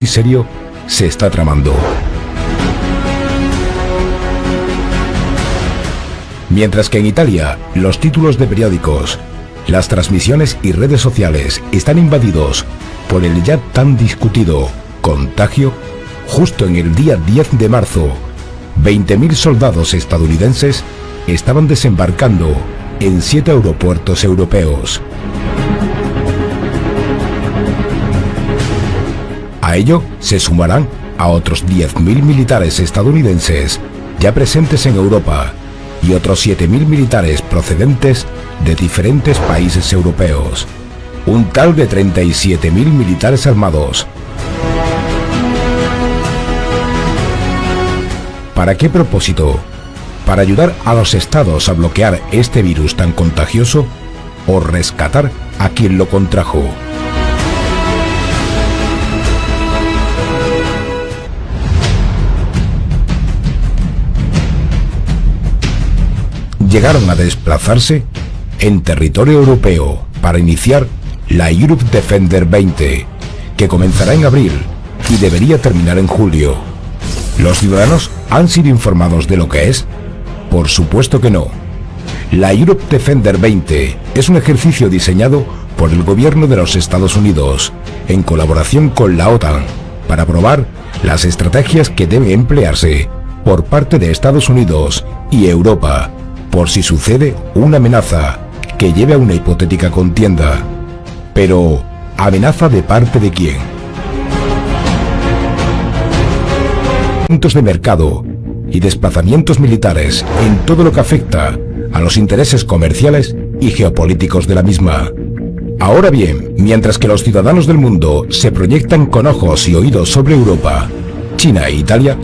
y serio se está tramando. Mientras que en Italia, los títulos de periódicos, las transmisiones y redes sociales están invadidos por el ya tan discutido contagio, justo en el día 10 de marzo, 20.000 soldados estadounidenses estaban desembarcando en 7 aeropuertos europeos. A ello se sumarán a otros 10.000 militares estadounidenses ya presentes en Europa y otros 7.000 militares procedentes de diferentes países europeos. Un total de 37.000 militares armados. ¿Para qué propósito? ¿Para ayudar a los estados a bloquear este virus tan contagioso o rescatar a quien lo contrajo? Llegaron a desplazarse en territorio europeo para iniciar la Europe Defender 20, que comenzará en abril y debería terminar en julio. ¿Los ciudadanos han sido informados de lo que es? Por supuesto que no. La Europe Defender 20 es un ejercicio diseñado por el gobierno de los Estados Unidos, en colaboración con la OTAN, para probar las estrategias que deben emplearse por parte de Estados Unidos y Europa, por si sucede una amenaza que lleve a una hipotética contienda. Pero, ¿amenaza de parte de quién? Puntos de mercado y desplazamientos militares en todo lo que afecta a los intereses comerciales y geopolíticos de la misma. Ahora bien, mientras que los ciudadanos del mundo se proyectan con ojos y oídos sobre Europa, China e Italia,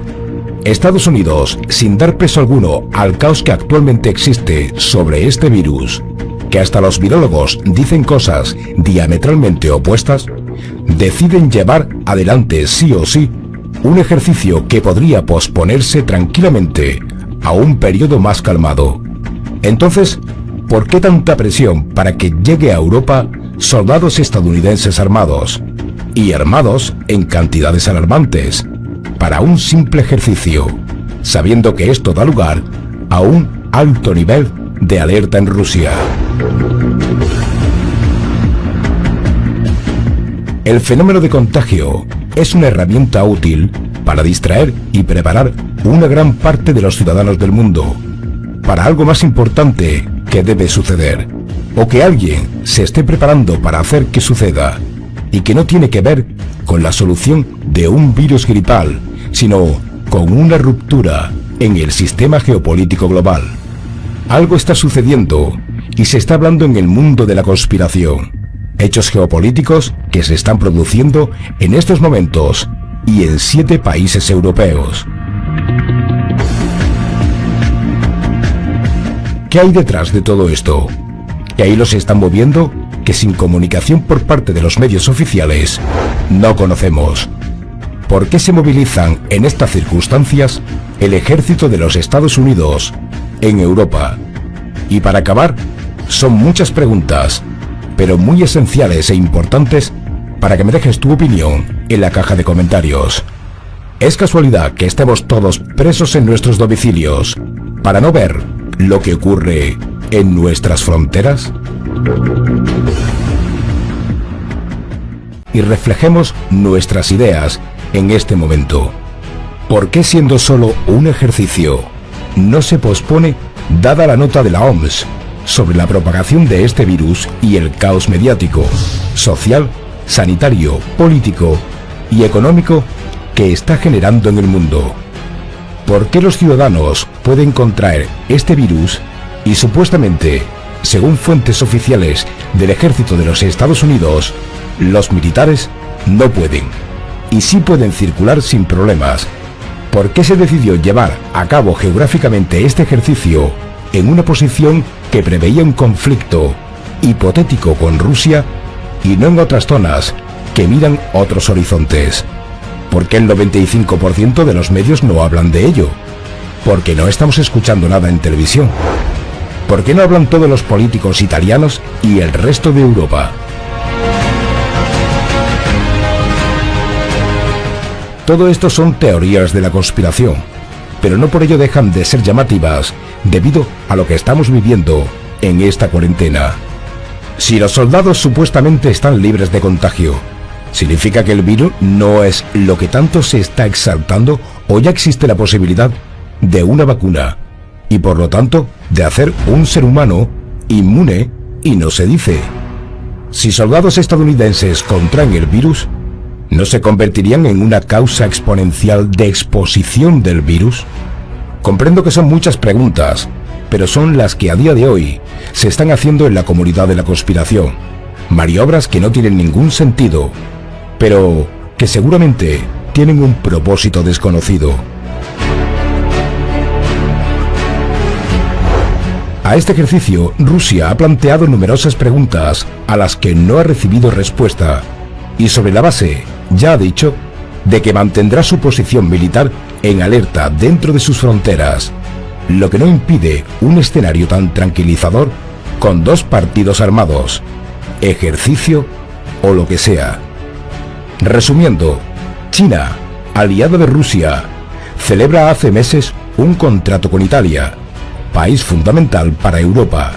Estados Unidos, sin dar peso alguno al caos que actualmente existe sobre este virus, que hasta los virólogos dicen cosas diametralmente opuestas, deciden llevar adelante sí o sí un ejercicio que podría posponerse tranquilamente a un periodo más calmado. Entonces, ¿por qué tanta presión para que llegue a Europa soldados estadounidenses armados, y armados en cantidades alarmantes, para un simple ejercicio, sabiendo que esto da lugar a un alto nivel de alerta en Rusia? El fenómeno de contagio es una herramienta útil para distraer y preparar una gran parte de los ciudadanos del mundo para algo más importante que debe suceder, o que alguien se esté preparando para hacer que suceda, y que no tiene que ver con la solución de un virus gripal, sino con una ruptura en el sistema geopolítico global. Algo está sucediendo y se está hablando en el mundo de la conspiración. Hechos geopolíticos que se están produciendo en estos momentos y en 7 países europeos. ¿Qué hay detrás de todo esto? ¿Qué ahí los están moviendo que sin comunicación por parte de los medios oficiales no conocemos? ¿Por qué se movilizan en estas circunstancias el ejército de los Estados Unidos en Europa? Y para acabar, son muchas preguntas, pero muy esenciales e importantes para que me dejes tu opinión en la caja de comentarios. ¿Es casualidad que estemos todos presos en nuestros domicilios para no ver lo que ocurre en nuestras fronteras? Y reflejemos nuestras ideas en este momento. ¿Por qué, siendo solo un ejercicio, no se pospone dada la nota de la OMS sobre la propagación de este virus y el caos mediático, social, sanitario, político y económico que está generando en el mundo? ¿Por qué los ciudadanos pueden contraer este virus y supuestamente, según fuentes oficiales del ejército de los Estados Unidos, los militares no pueden? Y sí pueden circular sin problemas. ¿Por qué se decidió llevar a cabo geográficamente este ejercicio en una posición que preveía un conflicto hipotético con Rusia y no en otras zonas que miran otros horizontes? ¿Por qué el 95% de los medios no hablan de ello? Porque no estamos escuchando nada en televisión. ¿Por qué no hablan todos los políticos italianos y el resto de Europa? Todo esto son teorías de la conspiración, pero no por ello dejan de ser llamativas debido a lo que estamos viviendo en esta cuarentena. Si los soldados supuestamente están libres de contagio, ¿significa que el virus no es lo que tanto se está exaltando o ya existe la posibilidad de una vacuna y por lo tanto de hacer un ser humano inmune y no se dice? Si soldados estadounidenses contraen el virus, ¿no se convertirían en una causa exponencial de exposición del virus? Comprendo que son muchas preguntas, pero son las que a día de hoy se están haciendo en la comunidad de la conspiración. Maniobras que no tienen ningún sentido, pero que seguramente tienen un propósito desconocido. A este ejercicio, Rusia ha planteado numerosas preguntas a las que no ha recibido respuesta, y sobre la base, ya ha dicho, de que mantendrá su posición militar en alerta dentro de sus fronteras, lo que no impide un escenario tan tranquilizador con dos partidos armados, ejercicio o lo que sea. Resumiendo, China, aliada de Rusia, celebra hace meses un contrato con Italia, país fundamental para Europa,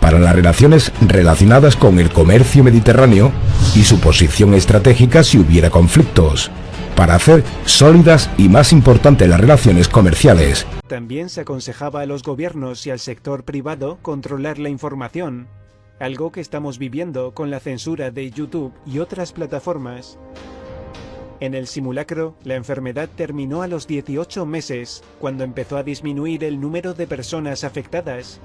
para las relaciones relacionadas con el comercio mediterráneo y su posición estratégica si hubiera conflictos, para hacer sólidas y más importantes las relaciones comerciales. También se aconsejaba a los gobiernos y al sector privado controlar la información, algo que estamos viviendo con la censura de YouTube y otras plataformas. En el simulacro, la enfermedad terminó a los 18 meses, cuando empezó a disminuir el número de personas afectadas.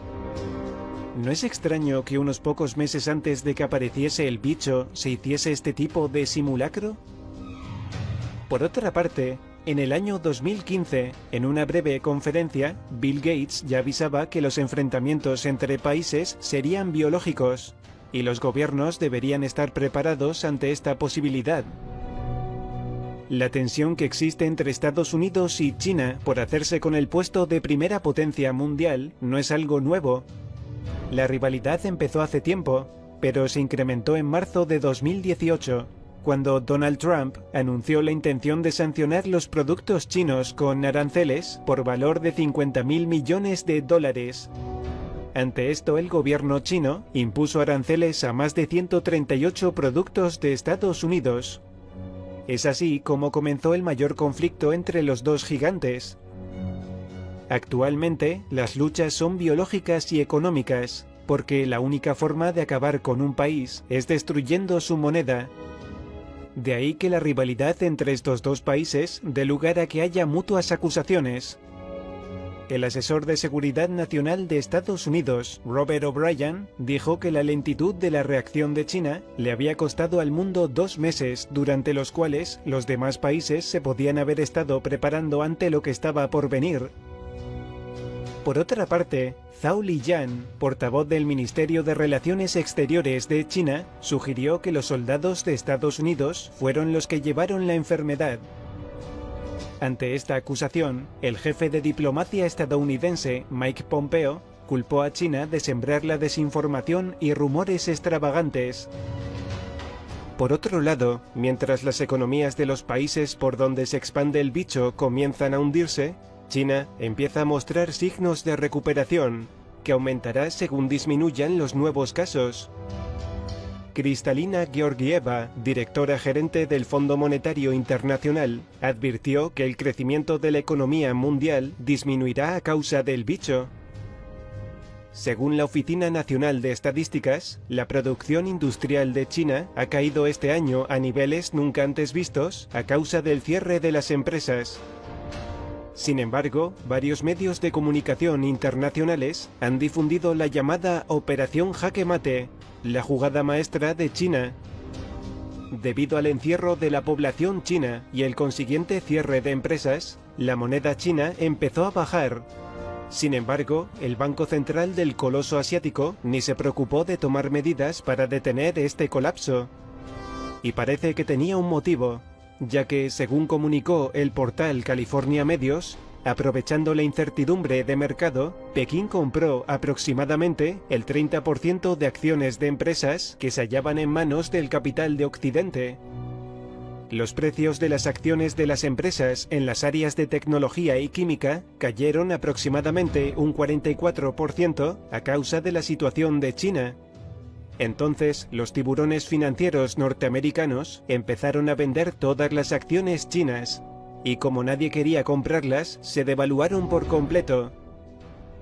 ¿No es extraño que unos pocos meses antes de que apareciese el bicho se hiciese este tipo de simulacro? Por otra parte, en el año 2015, en una breve conferencia, Bill Gates ya avisaba que los enfrentamientos entre países serían biológicos, y los gobiernos deberían estar preparados ante esta posibilidad. La tensión que existe entre Estados Unidos y China por hacerse con el puesto de primera potencia mundial no es algo nuevo. La rivalidad empezó hace tiempo, pero se incrementó en marzo de 2018, cuando Donald Trump anunció la intención de sancionar los productos chinos con aranceles por valor de $50.000 millones. Ante esto, el gobierno chino impuso aranceles a más de 138 productos de Estados Unidos. Es así como comenzó el mayor conflicto entre los dos gigantes. Actualmente, las luchas son biológicas y económicas, porque la única forma de acabar con un país es destruyendo su moneda. De ahí que la rivalidad entre estos dos países dé lugar a que haya mutuas acusaciones. El asesor de Seguridad Nacional de Estados Unidos, Robert O'Brien, dijo que la lentitud de la reacción de China le había costado al mundo 2 meses, durante los cuales los demás países se podían haber estado preparando ante lo que estaba por venir. Por otra parte, Zhao Lijian, portavoz del Ministerio de Relaciones Exteriores de China, sugirió que los soldados de Estados Unidos fueron los que llevaron la enfermedad. Ante esta acusación, el jefe de diplomacia estadounidense, Mike Pompeo, culpó a China de sembrar la desinformación y rumores extravagantes. Por otro lado, mientras las economías de los países por donde se expande el bicho comienzan a hundirse, China empieza a mostrar signos de recuperación, que aumentará según disminuyan los nuevos casos. Kristalina Georgieva, directora gerente del Fondo Monetario Internacional, advirtió que el crecimiento de la economía mundial disminuirá a causa del bicho. Según la Oficina Nacional de Estadísticas, la producción industrial de China ha caído este año a niveles nunca antes vistos a causa del cierre de las empresas. Sin embargo, varios medios de comunicación internacionales han difundido la llamada Operación Jaque Mate, la jugada maestra de China. Debido al encierro de la población china y el consiguiente cierre de empresas, la moneda china empezó a bajar. Sin embargo, el Banco Central del coloso asiático ni se preocupó de tomar medidas para detener este colapso. Y parece que tenía un motivo, ya que, según comunicó el portal California Medios, aprovechando la incertidumbre de mercado, Pekín compró aproximadamente el 30% de acciones de empresas que se hallaban en manos del capital de Occidente. Los precios de las acciones de las empresas en las áreas de tecnología y química cayeron aproximadamente un 44% a causa de la situación de China. Entonces, los tiburones financieros norteamericanos empezaron a vender todas las acciones chinas, y como nadie quería comprarlas, se devaluaron por completo.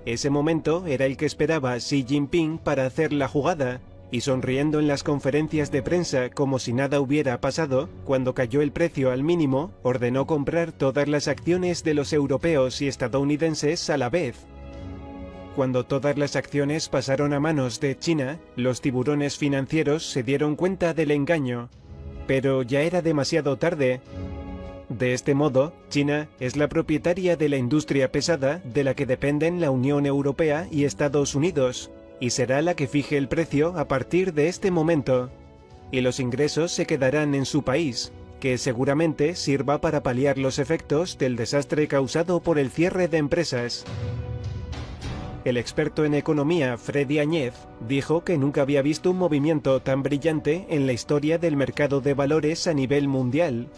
Ese momento era el que esperaba Xi Jinping para hacer la jugada, y sonriendo en las conferencias de prensa como si nada hubiera pasado, cuando cayó el precio al mínimo, ordenó comprar todas las acciones de los europeos y estadounidenses a la vez. Cuando todas las acciones pasaron a manos de China, los tiburones financieros se dieron cuenta del engaño, pero ya era demasiado tarde. De este modo, China es la propietaria de la industria pesada de la que dependen la Unión Europea y Estados Unidos, y será la que fije el precio a partir de este momento. Y los ingresos se quedarán en su país, que seguramente sirva para paliar los efectos del desastre causado por el cierre de empresas. El experto en economía Freddy Añez dijo que nunca había visto un movimiento tan brillante en la historia del mercado de valores a nivel mundial.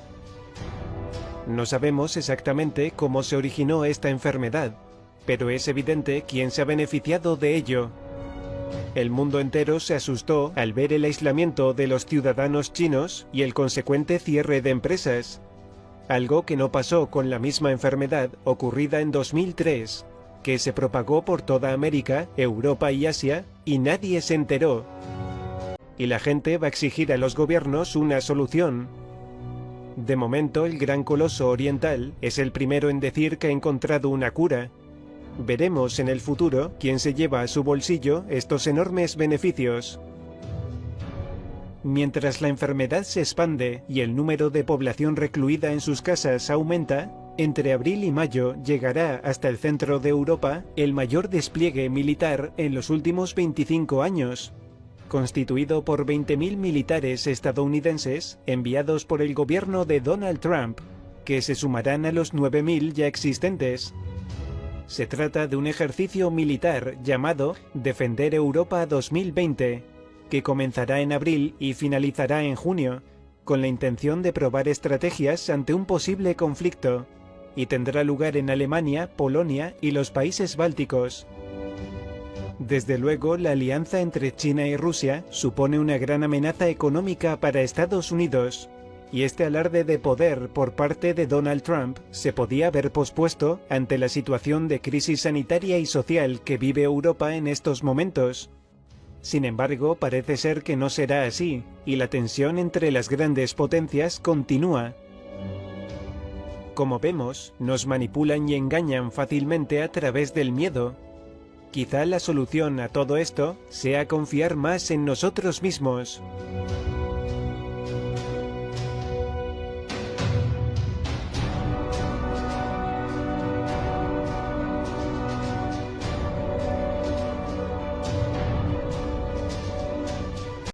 No sabemos exactamente cómo se originó esta enfermedad, pero es evidente quién se ha beneficiado de ello. El mundo entero se asustó al ver el aislamiento de los ciudadanos chinos y el consecuente cierre de empresas, algo que no pasó con la misma enfermedad ocurrida en 2003, que se propagó por toda América, Europa y Asia, y nadie se enteró. Y la gente va a exigir a los gobiernos una solución. De momento, el gran coloso oriental es el primero en decir que ha encontrado una cura. Veremos en el futuro quién se lleva a su bolsillo estos enormes beneficios. Mientras la enfermedad se expande y el número de población recluida en sus casas aumenta, entre abril y mayo llegará hasta el centro de Europa el mayor despliegue militar en los últimos 25 años, constituido por 20.000 militares estadounidenses enviados por el gobierno de Donald Trump, que se sumarán a los 9.000 ya existentes. Se trata de un ejercicio militar llamado Defender Europa 2020, que comenzará en abril y finalizará en junio, con la intención de probar estrategias ante un posible conflicto, y tendrá lugar en Alemania, Polonia y los países bálticos. Desde luego, la alianza entre China y Rusia supone una gran amenaza económica para Estados Unidos, y este alarde de poder por parte de Donald Trump se podía haber pospuesto ante la situación de crisis sanitaria y social que vive Europa en estos momentos. Sin embargo, parece ser que no será así, y la tensión entre las grandes potencias continúa. Como vemos, nos manipulan y engañan fácilmente a través del miedo. Quizá la solución a todo esto sea confiar más en nosotros mismos.